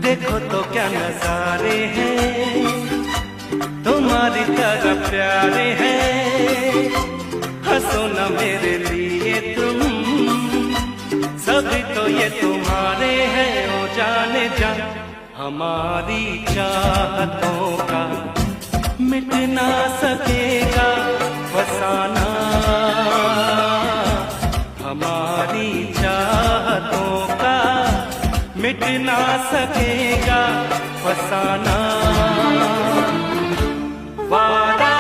देखो तो क्या नजारे हैं, तुम्हारी तरह प्यारे हैं। हंसो न मेरे लिए तुम, सभी तो ये तुम्हारे हैं। ओ जाने जा, हमारी चाहतों का मिट ना सकेगा फसाना। हमारी चाहतों का मिट ना सकेगा फसाना। वादा